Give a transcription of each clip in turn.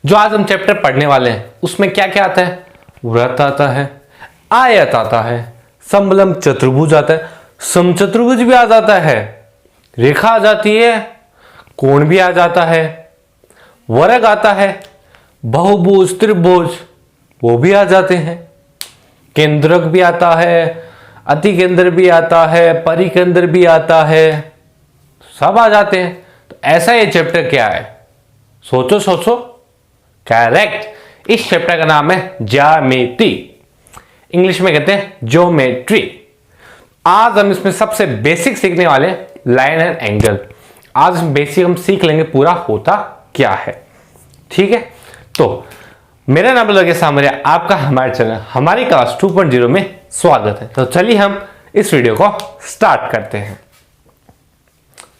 जो आज हम चैप्टर पढ़ने वाले हैं उसमें क्या क्या आता है? वृत्त आता है, आयत आता है, समलंब चतुर्भुज आता है, समचतुर्भुज भी आ जाता है, रेखा आ जाती है, कोण भी आ जाता है, वर्ग आता है, बहुभुज, त्रिभुज वो भी आ जाते हैं, केंद्रक भी आता है, अतिकेंद्र भी आता है, परिकेंद्र भी आता है, सब आ जाते हैं। तो ऐसा ये चैप्टर क्या है? सोचो सोचो। करेक्ट, इस चैप्टर का नाम है ज्यामिति, इंग्लिश में कहते हैं ज्योमेट्री। आज हम इसमें सबसे बेसिक सीखने वाले लाइन एंड एंगल। आज बेसिक हम सीख लेंगे पूरा होता क्या है। ठीक है, तो मेरा नाम लगे सामने, आपका हमारे चैनल हमारी क्लास 2.0 में स्वागत है। तो चलिए हम इस वीडियो को स्टार्ट करते हैं।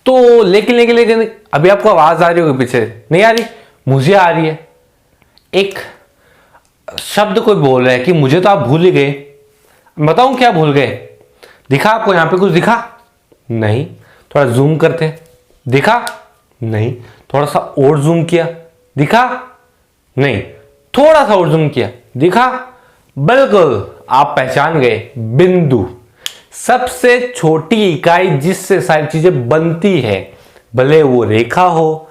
तो लेकिन अभी आपको आवाज आ रही होगी पीछे, नहीं आ रही? मुझे आ रही है। एक शब्द कोई बोल रहा है कि मुझे तो आप भूल ही गए। बताऊं क्या भूल गए? दिखा आपको यहां पे कुछ दिखा? नहीं। थोड़ा जूम करते हैं, दिखा? नहीं। थोड़ा सा और जूम किया, दिखा? नहीं। थोड़ा सा और जूम किया, दिखा? बिल्कुल, आप पहचान गए, बिंदु। सबसे छोटी इकाई जिससे सारी चीजें बनती है, भले वो रेखा हो,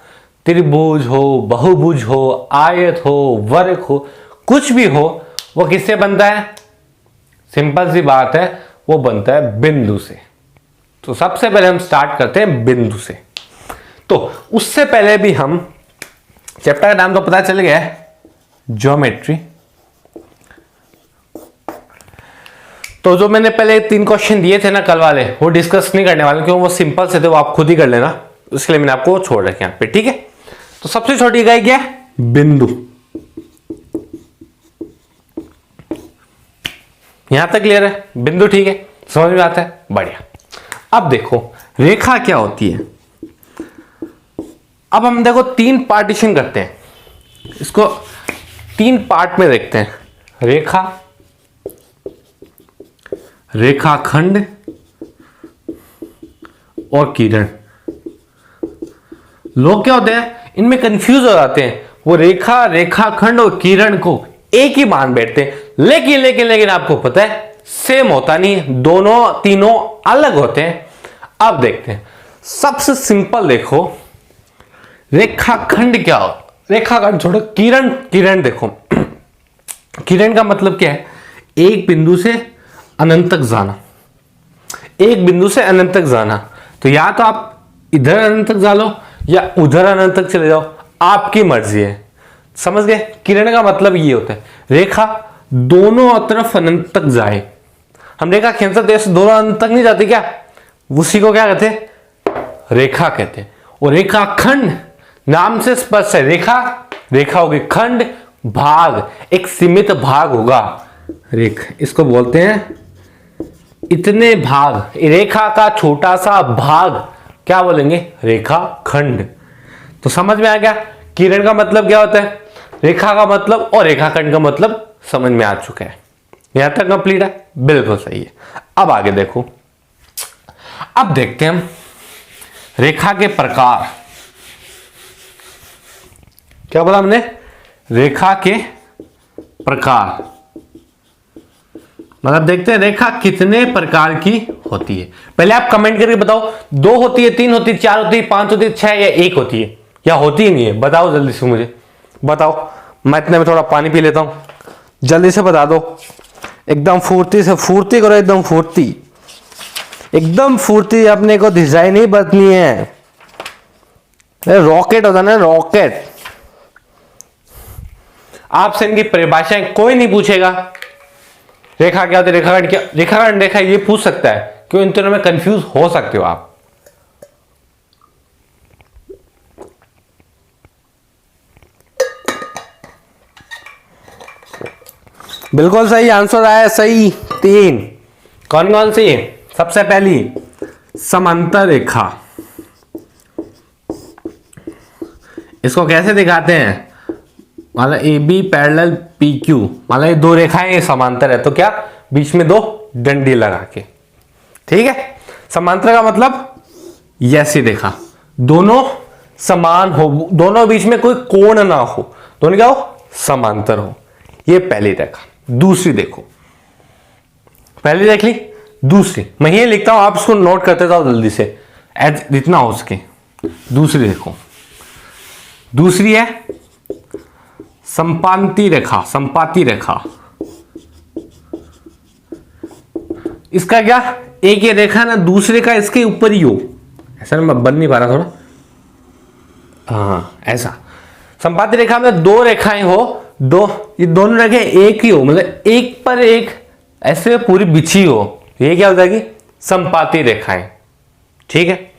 त्रिभुज हो, बहुभुज हो, आयत हो, वर्ग हो, कुछ भी हो, वो किससे बनता है? सिंपल सी बात है, वो बनता है बिंदु से। तो सबसे पहले हम स्टार्ट करते हैं बिंदु से। तो उससे पहले भी हम, चैप्टर का नाम तो पता चल गया है, ज्योमेट्री। तो जो मैंने पहले 3 क्वेश्चन दिए थे ना कल वाले, वो डिस्कस नहीं करने वाले क्योंकि वो सिंपल से थे, वो आप खुद ही कर लेना। उसके लिए मैंने आपको छोड़ रखे यहाँ पे। ठीक है, तो सबसे छोटी इकाई क्या है? बिंदु। यहां तक क्लियर है? बिंदु ठीक है, समझ में आता है? बढ़िया। अब देखो रेखा क्या होती है। अब हम देखो 3 पार्टीशन करते हैं, इसको 3 पार्ट में देखते हैं। रेखा, रेखाखंड और किरण। लोग क्या होते हैं, इनमें कंफ्यूज हो जाते हैं। वो रेखा, रेखाखंड और किरण को एक ही मान बैठते हैं, लेकिन आपको पता है सेम होता नहीं, दोनों तीनों अलग होते हैं। अब देखते हैं, सबसे सिंपल देखो, रेखाखंड क्या हो? रेखाखंड छोड़ो, किरण। किरण देखो, किरण का मतलब क्या है? एक बिंदु से अनंत तक जाना, एक बिंदु से अनंत तक जाना। तो या तो आप इधर अनंत तक जा लो या उधर अनंत तक चले जाओ, आपकी मर्जी है। समझ गए? किरण का मतलब ये होता है रेखा दोनों तरफ अनंत तक जाए। हम रेखा खींचते हैं, दोनों अनंत तक नहीं जाती क्या? उसी को क्या कहते हैं? रेखा कहते हैं। और रेखाखंड नाम से स्पष्ट है, रेखा, रेखा होगी, खंड भाग, एक सीमित भाग होगा। इसको बोलते हैं इतने भाग, रेखा का छोटा सा भाग क्या बोलेंगे? रेखाखंड। तो समझ में आ गया किरण का मतलब क्या होता है, रेखा का मतलब, और रेखाखंड का मतलब समझ में आ चुका है। यहां तक कंप्लीट है? बिल्कुल सही है। अब आगे देखो, अब देखते हैं हम रेखा के प्रकार। क्या बोला हमने? रेखा के प्रकार, मतलब देखते हैं रेखा कितने प्रकार की होती है। पहले आप कमेंट करके बताओ, 2 होती है, 3 होती है, 4 होती है, 5 होती है, 6 या 1 होती है, या होती ही नहीं है? बताओ जल्दी से, मुझे बताओ। मैं इतने में थोड़ा पानी पी लेता हूं, जल्दी से बता दो। एकदम फुर्ती से, फुर्ती करो, एकदम फुर्ती, एकदम फुर्ती। अपने को डिजाइन ही बदलनी है। रॉकेट होता ना, रॉकेट। आपसे इनकी परिभाषाएं कोई नहीं पूछेगा। रेखा क्या होती है, रेखाखंड क्या, रेखाखंड रेखा, ये पूछ सकता है, क्यों? इन तीनों में कंफ्यूज हो सकते हो आप। बिल्कुल सही आंसर आया, सही 3। कौन कौन सी? सबसे पहली समांतर रेखा। इसको कैसे दिखाते हैं? मतलब A B parallel P Q, मतलब ये 2 रेखाएं समांतर है, तो क्या? बीच में 2 डंडी लगा के। ठीक है, समांतर का मतलब ऐसी रेखा, दोनों समान हो, दोनों बीच में कोई कोण ना हो, दोनों क्या हो, समांतर हो। ये पहली रेखा। दूसरी देखो, पहली देख ली, दूसरी मैं ये लिखता हूं, आप इसको नोट करते जाओ जल्दी से जितना हो सके। दूसरी देखो, दूसरी है संपाती रेखा। संपाती रेखा, इसका क्या, एक ये रेखा ना दूसरे का इसके ऊपर ही हो, ऐसा मैं बन नहीं पा रहा थोड़ा, हाँ ऐसा। संपाती रेखा में दो रेखाएं हो, दो, ये दोनों रेखाएं एक ही हो, मतलब एक पर एक ऐसे पूरी बिछी हो, ये क्या हो जाएगी, संपाती रेखाएं। ठीक है,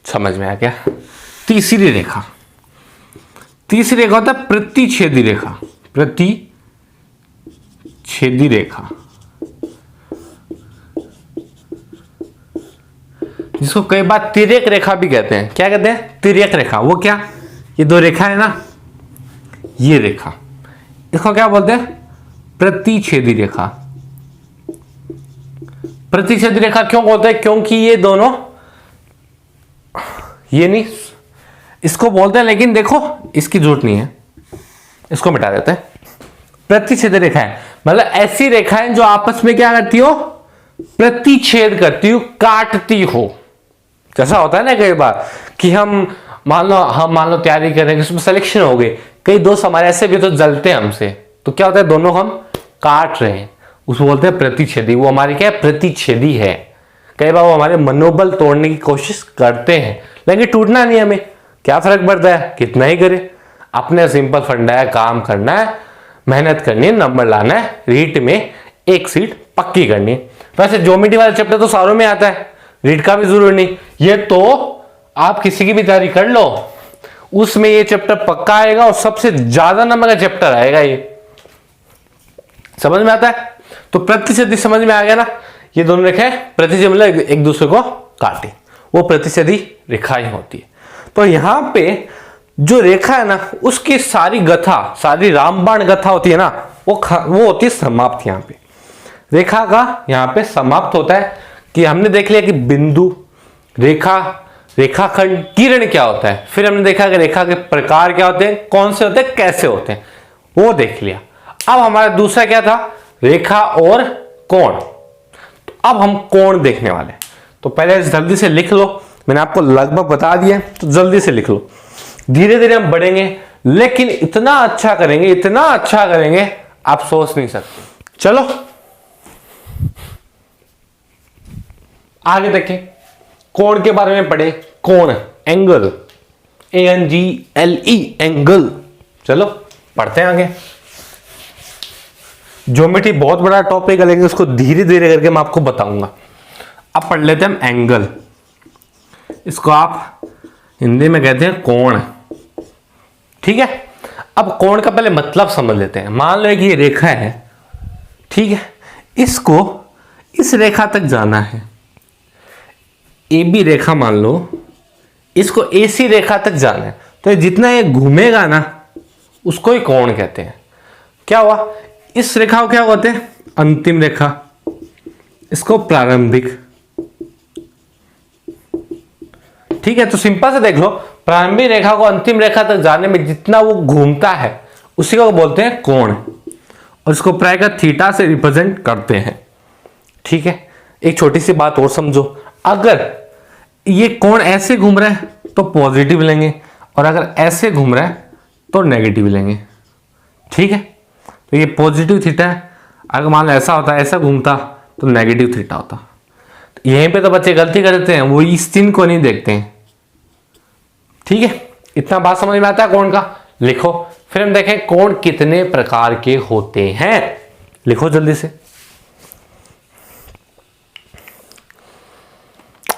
समझ में आ गया। तीसरी रेखा, तीसरी रेखा होता है प्रतिच्छेदी रेखा। प्रतिच्छेदी रेखा, जिसको कई बार तिर्यक रेखा भी कहते हैं। क्या कहते हैं, तिर्यक रेखा। वो क्या, ये दो रेखा है ना, ये रेखा, इसको क्या बोलते हैं, प्रतिच्छेदी रेखा। प्रतिच्छेदी रेखा क्यों बोलते हैं, क्योंकि ये दोनों, ये नहीं, इसको बोलते हैं, लेकिन देखो इसकी जरूरत नहीं है, इसको मिटा देते हैं। प्रतिच्छेदी रेखा है मतलब ऐसी रेखाएं जो आपस में क्या करती हो, प्रतिच्छेद करती हो, काटती हो। जैसा होता है ना कई बार कि हम मान लो तैयारी कर रहे हैं, उसमें सिलेक्शन हो गई, कई दोस्त हमारे ऐसे भी तो जलते हैं हमसे, तो क्या होता है, दोनों हम काट रहे हैं, उसको बोलते हैं प्रतिच्छेदी। वो हमारी क्या है, प्रतिच्छेदी है। कई बार वो हमारे मनोबल तोड़ने की कोशिश करते हैं, लेकिन टूटना नहीं, हमें क्या फर्क पड़ता है, कितना ही करे। अपने सिंपल फंडा है, काम करना है, मेहनत करनी है, नंबर लाना है, रीट में एक सीट पक्की करनी है। वैसे ज्योमेट्री वाला चैप्टर तो सारों में आता है, रीट का भी जरूरी नहीं। ये तो आप किसी की भी तैयारी कर लो, उसमें ये चैप्टर पक्का आएगा और सबसे ज्यादा नंबर का चैप्टर आएगा। ये समझ में आता है। तो प्रतिच्छेदी समझ में आ गया ना, ये दोनों रेखाएं प्रतिच्छेद मतलब एक दूसरे को काटे, वो प्रतिच्छेदी रेखाएं होती है। तो यहां पे जो रेखा है ना, उसकी सारी गथा, सारी रामबाण गथा होती है ना, वो होती है समाप्त। यहाँ पे रेखा का यहाँ पे समाप्त होता है कि हमने देख लिया कि बिंदु, रेखा, रेखाखंड, किरण क्या होता है, फिर हमने देखा कि रेखा के प्रकार क्या होते हैं, कौन से होते हैं, कैसे होते हैं, वो देख लिया। अब हमारा दूसरा क्या था, रेखा और कोण। तो अब हम कोण देखने वाले हैं। तो पहले जल्दी से लिख लो, मैंने आपको लगभग बता दिया, तो जल्दी से लिख लो। धीरे धीरे हम बढ़ेंगे, लेकिन इतना अच्छा करेंगे, इतना अच्छा करेंगे, आप सोच नहीं सकते। चलो आगे देखें, कोण के बारे में पढ़े। कोण, एंगल, ANGLE, एंगल। चलो पढ़ते हैं आगे। ज्योमेट्री बहुत बड़ा टॉपिक है, लेकिन उसको धीरे धीरे करके मैं आपको बताऊंगा। अब पढ़ लेते हैं हम एंगल। इसको आप हिंदी में कहते हैं कोण। ठीक है, अब कोण का पहले मतलब समझ लेते हैं। मान लो कि ये रेखा है, ठीक है, इसको इस रेखा तक जाना है, AB रेखा मान लो, इसको AC रेखा तक जाना है, तो जितना ये घूमेगा ना, उसको ही कोण कहते हैं। क्या हुआ, इस रेखा को क्या कहते हैं, अंतिम रेखा, इसको प्रारंभिक। ठीक है, तो सिंपल से देख लो, प्रारंभिक रेखा को अंतिम रेखा तक जाने में जितना वो घूमता है, उसी को बोलते हैं कोण, और इसको प्रायः थीटा से रिप्रेजेंट करते हैं। ठीक है, एक छोटी सी बात और समझो, अगर ये कोण ऐसे घूम रहा है तो पॉजिटिव लेंगे, और अगर ऐसे घूम रहा है तो नेगेटिव लेंगे। ठीक है, तो ये पॉजिटिव थीटा है, अगर मान लो ऐसा होता, ऐसा घूमता तो नेगेटिव थीटा होता। तो यहीं पे तो बच्चे गलती करते हैं, वो इस चिन्ह को नहीं देखते हैं। ठीक है, इतना बात समझ में आता है कोण का। लिखो, फिर हम देखें कोण कितने प्रकार के होते हैं। लिखो जल्दी से,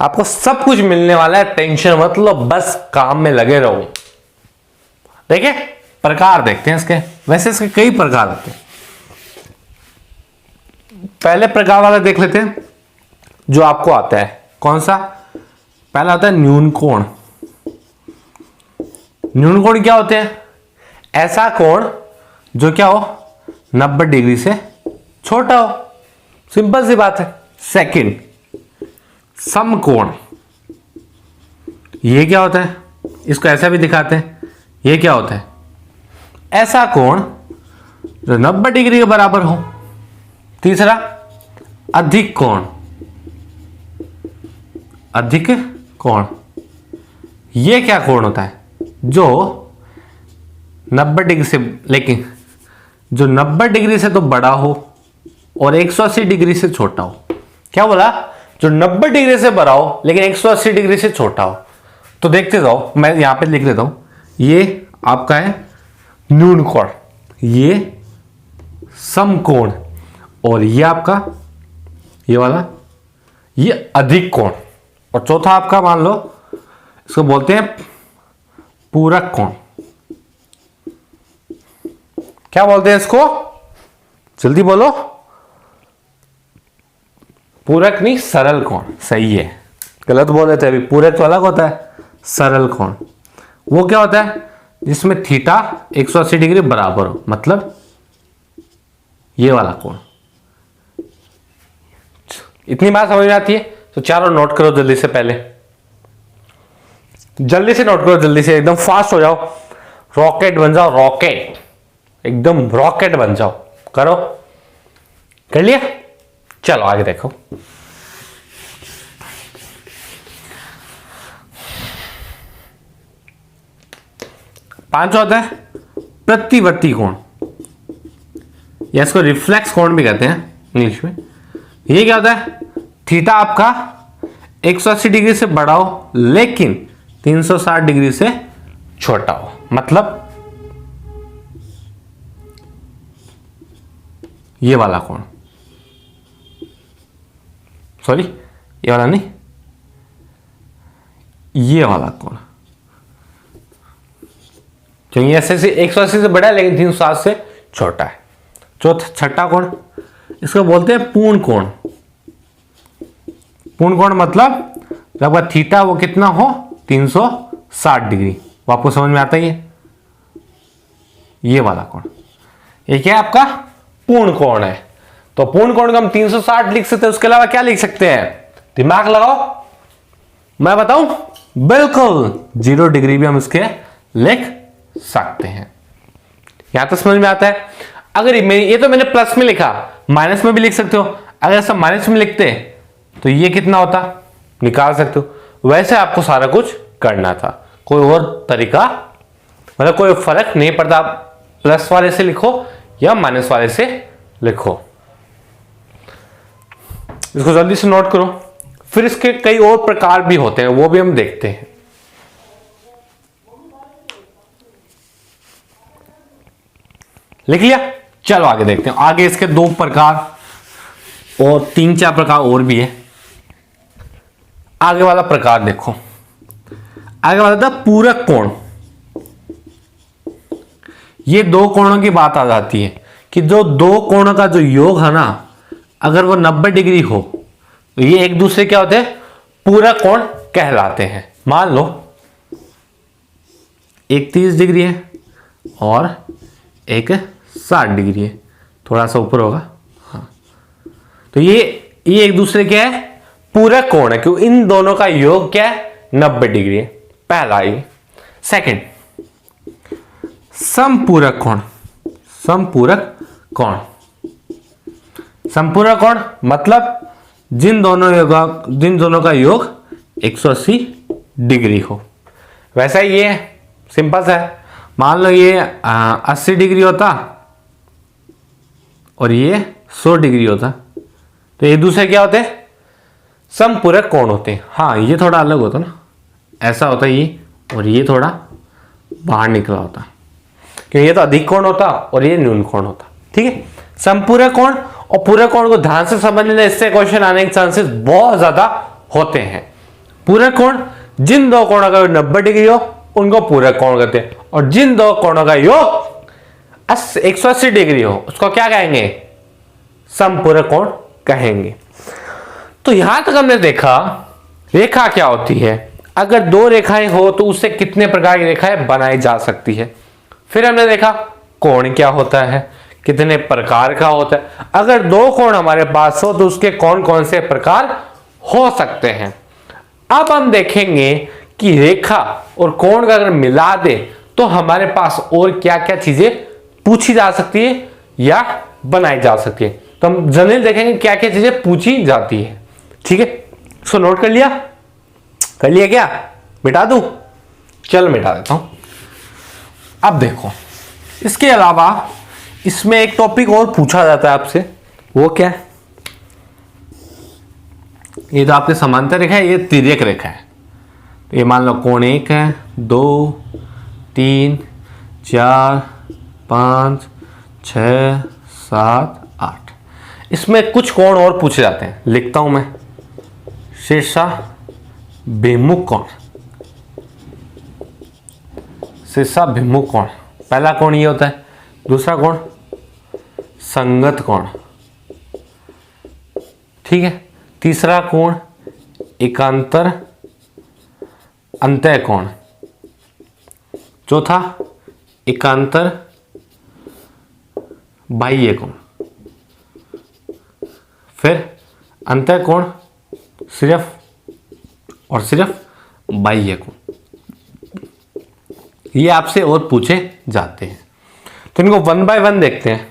आपको सब कुछ मिलने वाला है, टेंशन मत लो, बस काम में लगे रहो। देखिए प्रकार देखते हैं इसके। वैसे इसके कई प्रकार होते हैं। पहले प्रकार वाला देख लेते हैं जो आपको आता है। कौन सा? पहला आता है न्यून कोण। न्यून कोण क्या होते हैं? ऐसा कोण जो क्या हो 90 डिग्री से छोटा हो। सिंपल सी बात है। सेकंड समकोण। ये क्या होता है? इसको ऐसा भी दिखाते हैं। ये क्या होता है? ऐसा कोण जो 90 डिग्री के बराबर हो। तीसरा, अधिक कोण, अधिक कोण, ये क्या कोण होता है? जो 90 डिग्री से, लेकिन जो 90 डिग्री से तो बड़ा हो और 180 डिग्री से छोटा हो। क्या बोला? जो 90 डिग्री से बड़ा हो लेकिन 180 डिग्री से छोटा हो। तो देखते जाओ, मैं यहां पे लिख लेता हूं, ये आपका है न्यून कोण, ये समकोण, और ये आपका ये वाला ये अधिक कोण, और चौथा आपका मान लो इसको बोलते हैं पूरक कोण। क्या बोलते हैं इसको? जल्दी बोलो। पूरक नहीं, सरल कोण। सही है, गलत बोले थे अभी। पूरक तो अलग होता है, सरल कोण वो क्या होता है? जिसमें थीटा 180 डिग्री बराबर हो, मतलब ये वाला कोण। इतनी बात समझ में आती है? तो चारों नोट करो जल्दी से, पहले जल्दी से नोट करो, जल्दी से, एकदम फास्ट हो जाओ, रॉकेट बन जाओ, रॉकेट, एकदम रॉकेट बन जाओ। करो, कर लिया? चलो आगे देखो। पांचवा होता है प्रतिवर्ती कोण, या इसको रिफ्लेक्स कोण भी कहते हैं इंग्लिश में। ये क्या होता है? थीटा आपका 180 डिग्री से बड़ा हो लेकिन 360 डिग्री से छोटा हो, मतलब ये वाला कोण, सॉरी ये वाला नहीं, ये वाला कोण, क्योंकि ऐसे से 180 से बड़ा है लेकिन 360 से छोटा है। छठा कोण, इसको बोलते हैं पूर्ण कोण। पूर्ण कोण मतलब जब आपका थीटा वो कितना हो? 360 डिग्री। वो आपको समझ में आता ही है, ये वाला कोण, ये क्या है आपका? पूर्ण कोण है। तो पूर्ण कोण को हम 360 लिख सकते हैं, उसके अलावा क्या लिख सकते हैं? दिमाग लगाओ, मैं बताऊं? बिल्कुल 0 डिग्री भी हम इसके लिख सकते हैं। यहां तक समझ में आता है? अगर ये तो मैंने प्लस में लिखा, माइनस में भी लिख सकते हो। अगर सब माइनस में लिखते तो ये कितना होता? निकाल सकते हो। वैसे आपको सारा कुछ करना था, कोई और तरीका, मतलब कोई फर्क नहीं पड़ता। प्लस वाले से लिखो या माइनस वाले से लिखो। इसको जल्दी से नोट करो। फिर इसके कई और प्रकार भी होते हैं, वो भी हम देखते हैं। लिख लिया? चलो आगे देखते हैं। आगे इसके 2 प्रकार और 3-4 प्रकार और भी है। आगे वाला प्रकार देखो, आगे वाला था पूरक कोण। ये 2 कोणों की बात आ जाती है कि जो 2 कोणों का जो योग है ना, अगर वो 90 डिग्री हो तो ये एक दूसरे क्या होते हैं? पूरक कोण कहलाते हैं। मान लो एक 30 डिग्री है और एक 60 डिग्री है, थोड़ा सा ऊपर होगा, हाँ। तो ये एक दूसरे क्या है? पूरक कोण है, क्योंकि इन दोनों का योग क्या है? 90 डिग्री है। पहला ये। सेकंड, समपूरक कोण। समपूरक कोण, समपूरक कोण मतलब जिन दोनों का योग 180 डिग्री हो। वैसा ये है, सिंपल सा है। मान लो ये 80 डिग्री होता और ये 100 डिग्री होता, तो ये दूसरे क्या होते हैं? समपूरक कोण होते हैं। हाँ, ये थोड़ा अलग होता ना, ऐसा होता ये, और ये थोड़ा बाहर निकला होता, क्योंकि ये तो अधिक कोण होता और ये न्यून कोण होता। ठीक है, समपूरक कोण और पूरक कोण को ध्यान से समझ लेना, इससे क्वेश्चन आने के चांसेस बहुत ज्यादा होते हैं। पूरक कोण जिन 2 कोणों का 90 डिग्री हो उनको पूरक कोण कहते हैं, और जिन 2 कोणों का योग 180 डिग्री हो उसको क्या कहेंगे? समपूरक कोण कहेंगे। तो यहां तक हमने देखा रेखा क्या होती है, अगर 2 रेखाएं हो तो उससे कितने प्रकार की रेखाएं बनाई जा सकती है। फिर हमने देखा कोण क्या होता है, कितने प्रकार का होता है। अगर 2 कोण हमारे पास हो तो उसके कौन कौन से प्रकार हो सकते हैं। अब हम देखेंगे कि रेखा और कोण का अगर मिला दे तो हमारे पास और क्या क्या चीजें पूछी जा सकती है या बनाई जा सकती है। तो हम जनरली देखेंगे क्या क्या चीजें पूछी जाती है। ठीक है, इसको नोट कर लिया? कर लिया क्या? मिटा दूं? चल मिटा देता हूं। अब देखो, इसके अलावा इसमें एक टॉपिक और पूछा जाता है आपसे, वो क्या है? ये तो आपके समांतर रेखा है, ये तिर्यक रेखा है। तो ये मान लो कोण 1 है, 2, 3, 4, 5, 6, 7, 8। इसमें कुछ कोण और पूछे जाते हैं, लिखता हूं मैं। शीर्षाभिमुख कोण, शीर्षाभिमुख कोण, पहला कोण ये होता है। दूसरा कोण संगत कोण, ठीक है। तीसरा कोण एकांतर अंतः कोण। चौथा एकांतर बाह्य कोण। फिर अंतः कोण सिर्फ और सिर्फ बाह्य कोण। ये आपसे और पूछे जाते हैं, तो इनको 1 बाय 1 देखते हैं।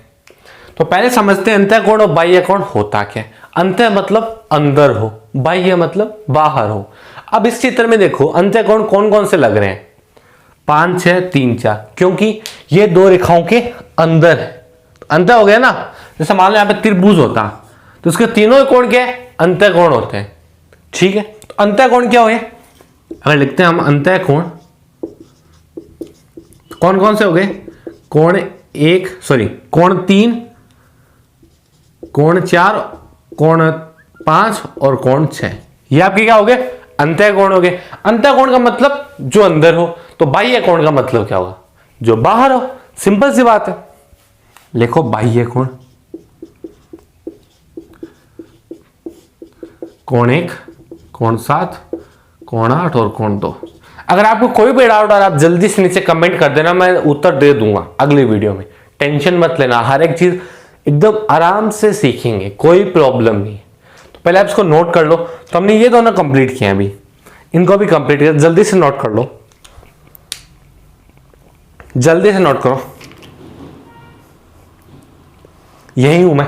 तो पहले समझते हैं अंतः कोण और बाह्य कोण होता क्या है। अंतः मतलब अंदर हो, बाह्य मतलब बाहर हो। अब इस चित्र में देखो अंतः कोण कौन कौन से लग रहे हैं? 5, 6, 3, 4, क्योंकि ये दो रेखाओं के अंदर है। अंतः हो गया ना। जैसे मान लो यहाँ पे त्रिभुज होता तो उसके तीनों कोण क्या है? अंतः कोण होते हैं। ठीक है, तो अंतः कोण क्या हुए? अगर लिखते हैं हम अंतः कोण, कौन कौन से हो गए? कोण 3, कोण 4, कोण 5 और कोण 6। ये आपके क्या हो गए? अंतः कोण हो गए। अंतः कोण का मतलब जो अंदर हो, तो बाह्य कोण का मतलब क्या होगा? जो बाहर हो। सिंपल सी बात है। लिखो बाह्य कोण, कोण 1, कोण 7, कोण 8 और कोण 2। अगर आपको कोई भी डाउट और आप जल्दी से नीचे कमेंट कर देना, मैं उत्तर दे दूंगा अगली वीडियो में। टेंशन मत लेना, हर एक चीज एकदम आराम से सीखेंगे, कोई प्रॉब्लम नहीं। तो पहले आप इसको नोट कर लो। तो हमने ये दोनों कंप्लीट किए हैं, अभी इनको भी कंप्लीट किया। जल्दी से नोट कर लो, जल्दी से नोट करो। यही हूं मैं।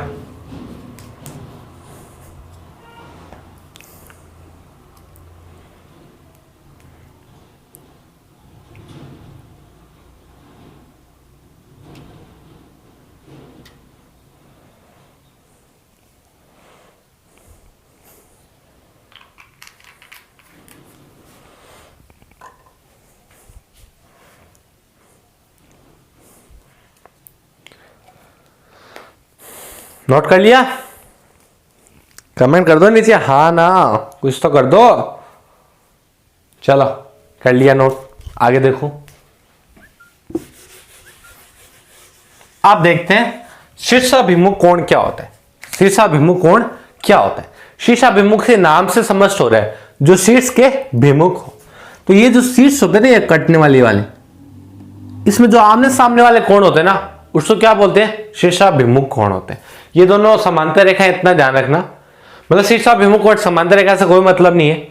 नोट कर लिया? कमेंट कर दो नीचे, हाँ ना, कुछ तो कर दो। चलो कर लिया नोट, आगे देखो। आप देखते हैं शीर्षाभिमुख कोण क्या होता है। शीर्षाभिमुख कोण क्या होता है? शीर्षाभिमुख से नाम से समझ हो रहा है जो शीर्ष के भिमुख हो। तो ये जो शीर्ष होते हैं ना, ये कटने वाले, इसमें जो आमने सामने वाले कोण होते हैं ना, उसको क्या बोलते हैं? शीर्षाभिमुख कोण होते हैं। ये दोनों समांतर रेखा, इतना ध्यान रखना। मतलब शीर्षाभिमुख और समांतर रेखा से कोई मतलब नहीं है।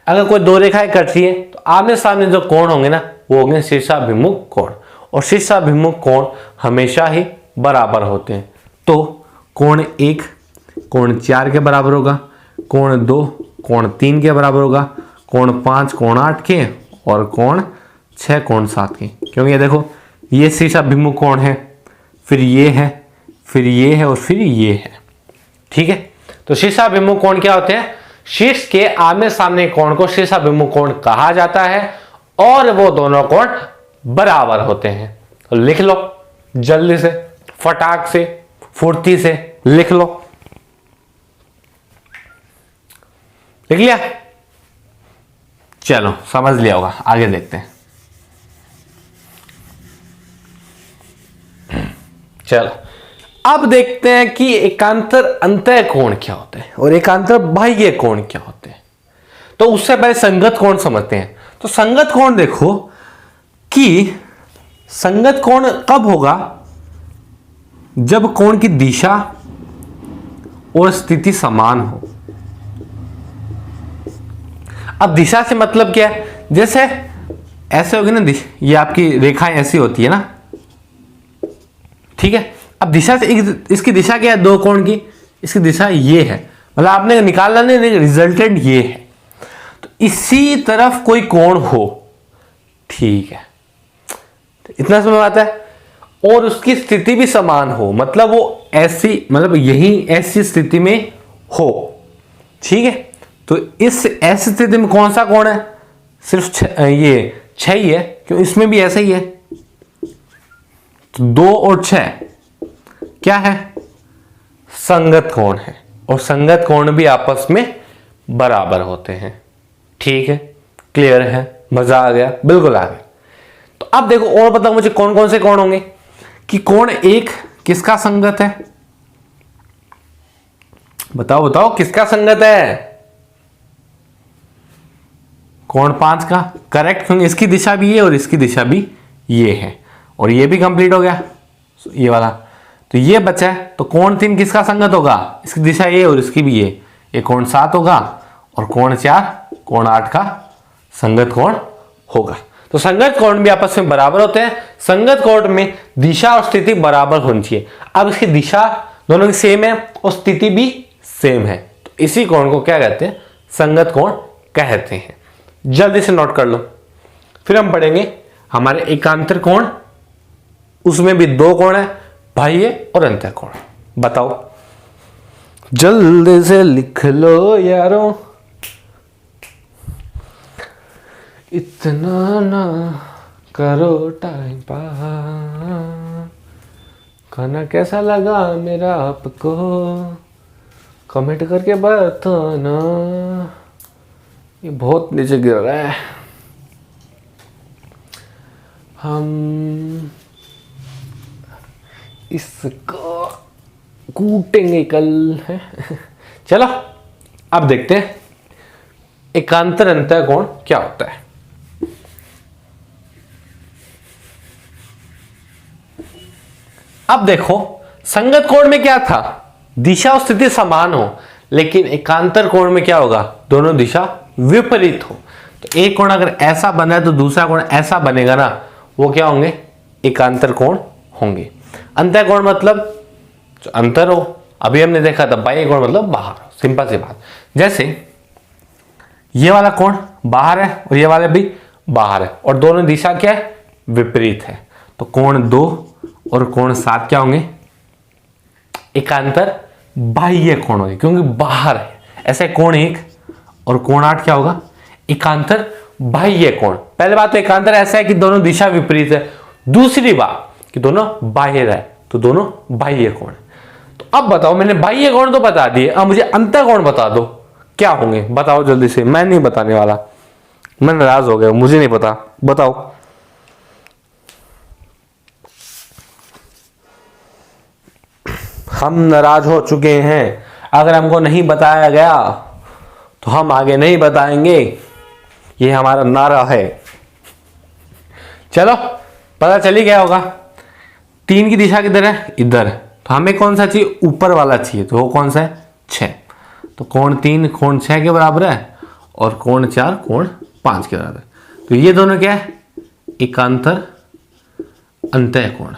अगर कोई दो रेखाएं कटती है तो आमने सामने जो कोण होंगे ना, वो होंगे शीर्षाभिमुख कोण। और शीर्षाभिमुख कोण हमेशा ही बराबर होते हैं। तो कोण 1 कोण 4 के बराबर होगा, कोण 2 कोण 3 के बराबर होगा, कोण 5 कोण 8 के, और कोण 6 कोण 7 के। क्योंकि ये देखो, ये शीर्षाभिमुख कोण है, फिर ये है, फिर ये है और फिर ये है। ठीक है, तो शीर्षाभिमुख कोण क्या होते हैं? शीर्ष के आमने सामने कोण को शीर्षाभिमुख कोण कहा जाता है, और वो दोनों कोण बराबर होते हैं। तो लिख लो जल्दी से, फटाक से, फुर्ती से लिख लो। लिख लिया? चलो समझ लिया होगा, आगे देखते हैं। चलो अब देखते हैं कि एकांतर अंतः कोण क्या होते हैं और एकांतर बाह्य कोण क्या होते हैं। तो उससे पहले संगत कोण समझते हैं। तो संगत कोण देखो कि संगत कोण कब होगा? जब कोण की दिशा और स्थिति समान हो। अब दिशा से मतलब क्या है? जैसे ऐसे होगी ना ये आपकी रेखाएं ऐसी होती है ना, ठीक है। अब दिशा से इसकी दिशा क्या है, दो कोण की, इसकी दिशा ये है, मतलब आपने निकालना नहीं, रिजल्टेंट ये है। तो इसी तरफ कोई कोण हो, ठीक है, तो इतना समझ आता है, और उसकी स्थिति भी समान हो, मतलब वो ऐसी, मतलब यही ऐसी स्थिति में हो, ठीक है। तो इस ऐसी स्थिति में कौन सा कोण है, सिर्फ ये 6 ही है, क्यों, इसमें भी ऐसा ही है। तो 2 और 6 क्या है, संगत कोण है, और संगत कोण भी आपस में बराबर होते हैं, ठीक है। क्लियर है, मजा आ गया, बिल्कुल आ गया। तो अब देखो और बताओ मुझे कौन कौन से कोण होंगे, कि कोण 1 किसका संगत है, बताओ बताओ किसका संगत है, कोण 5 का, करेक्ट, क्योंकि इसकी दिशा भी ये और इसकी दिशा भी ये है, और ये भी कंप्लीट हो गया ये वाला। तो ये बचा है, तो कोण 3 किसका संगत होगा, इसकी दिशा ये और इसकी भी ये कोण 7 होगा, और कोण 4 कोण 8 का संगत कोण होगा। तो संगत कोण भी आपस में बराबर होते हैं, संगत कोण में दिशा और स्थिति बराबर होनी चाहिए। अब इसकी दिशा दोनों की सेम है और स्थिति भी सेम है, तो इसी कोण को क्या कहते हैं, संगत कोण कहते हैं। जल्दी से नोट कर लो, फिर हम पढ़ेंगे हमारे एकांतर कोण, उसमें भी 2 कोण है, बाह्य और अंतः कोण। बताओ, जल्दी से लिख लो यारों, इतना ना करो टाइम पास। खाना कैसा लगा मेरा आपको, कमेंट करके बताना। ये बहुत नीचे गिर रहा है, हम इसको कूटेंगे कल है। चलो अब देखते हैं एकांतर अंतः कोण क्या होता है। अब देखो संगत कोण में क्या था, दिशा और स्थिति समान हो, लेकिन एकांतर कोण में क्या होगा, दोनों दिशा विपरीत हो। तो एक कोण अगर ऐसा बना है तो दूसरा कोण ऐसा बनेगा ना, वो क्या होंगे, एकांतर कोण होंगे। अंतः कोण मतलब जो अंतर हो, अभी हमने देखा था बाह्य कोण मतलब बाहर, सिंपल सी बात। जैसे ये वाला कोण बाहर है और ये वाला भी बाहर है, और दोनों दिशा क्या है, विपरीत है, तो कोण 2 और कोण 7 क्या होंगे, एकांतर बाह्य कोण होंगे, क्योंकि बाहर है। ऐसे कोण 1 और कोण 8 क्या होगा, एकांतर बाह्य कोण। पहले बात तो एकांतर ऐसा है कि दोनों दिशा विपरीत है, दूसरी बात कि दोनों बाह्य है, तो दोनों बाह्य कोण। तो अब बताओ, मैंने बाह्य कोण तो बता दिए, अब मुझे अंतः कोण बता दो क्या होंगे, बताओ जल्दी से। मैं नहीं बताने वाला, मैं नाराज हो गया, मुझे नहीं पता, बताओ। हम नाराज हो चुके हैं, अगर हमको नहीं बताया गया तो हम आगे नहीं बताएंगे, ये हमारा नारा है। चलो पता चली गया होगा, 3 की दिशा किधर है, इधर, तो हमें कौन सा चाहिए, ऊपर वाला चाहिए, तो वो कौन सा है, 6। तो कोण 3 कोण 6 के बराबर है, और कोण 4 कोण 5 के बराबर। तो ये दोनों क्या है, एकांतर अंतः कोण,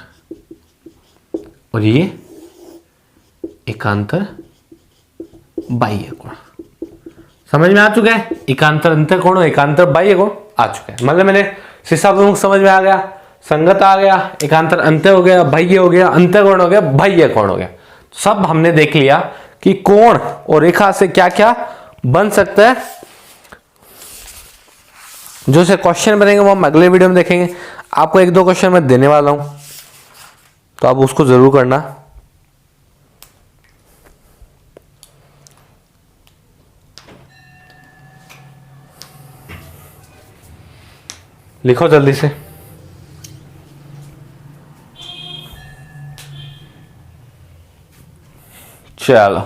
और ये एकांतर बाह्य कोण। समझ में आ चुका है, एकांतर अंतः कोण और एकांतर बाह्य कोण आ चुका है। मतलब मैंने शीर्षक प्रमुख समझ में आ गया, संगत आ गया, एकांतर अंतः हो गया, बाह्य हो गया, अंतः कोण हो गया, बाह्य कोण हो गया। सब हमने देख लिया कि कोण और रेखा से क्या क्या बन सकता है। जो से क्वेश्चन बनेंगे वो हम अगले वीडियो में देखेंगे। आपको 1-2 क्वेश्चन मैं देने वाला हूं, तो आप उसको जरूर करना। लिखो जल्दी से। चलो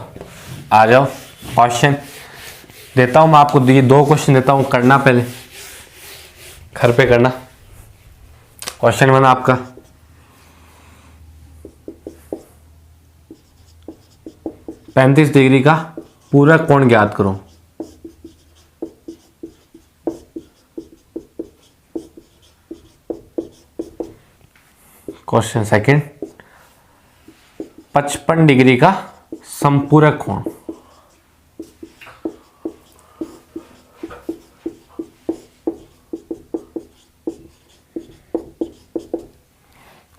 आ जाओ, क्वेश्चन देता हूं मैं आपको, 2 क्वेश्चन देता हूं, करना पहले, घर पे करना। क्वेश्चन 1 आपका, पैंतीस डिग्री का पूरा कोण ज्ञात करो। क्वेश्चन सेकंड, 55 डिग्री का संपूरक कोण।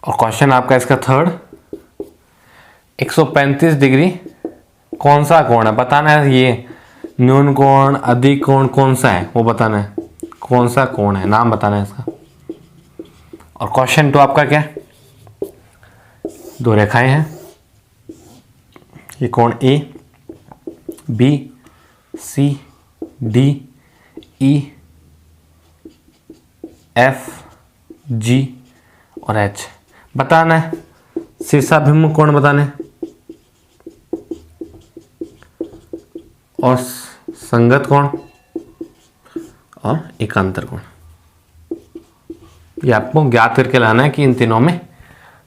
और क्वेश्चन आपका इसका थर्ड, 135 डिग्री कौन सा कोण है बताना है। ये न्यून कोण, अधिक कोण कौन सा है वो बताना है, कौन सा कोण है नाम बताना है इसका। और क्वेश्चन टू आपका क्या है, दो रेखाएं हैं, ये कोण A B C D E F G और एच बताना है। शीर्षाभिमुख कोण बताने और संगत कोण और एकांतर कोण, ये आपको ज्ञात करके लाना है कि इन तीनों में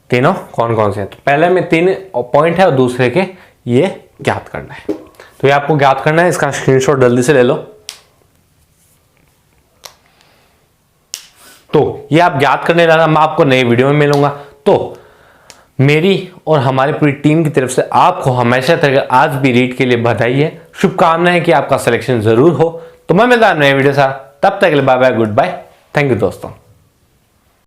तीनों कौन कौन से हैं। तो पहले में 3 पॉइंट है और दूसरे के ये ज्ञात करना है। तो ये आपको ज्ञात करना है, इसका स्क्रीनशॉट जल्दी से ले लो। तो ये आप ज्ञात करने जाना, मैं आपको नई वीडियो में मिलूंगा। तो मेरी और हमारी पूरी टीम की तरफ से आपको हमेशा तरह आज भी रीड के लिए बधाई है, शुभकामनाएं कि आपका सिलेक्शन जरूर हो। तो मैं मिलता हूं नए वीडियो के साथ, तब तक के लिए bye bye, good bye, thank you दोस्तों।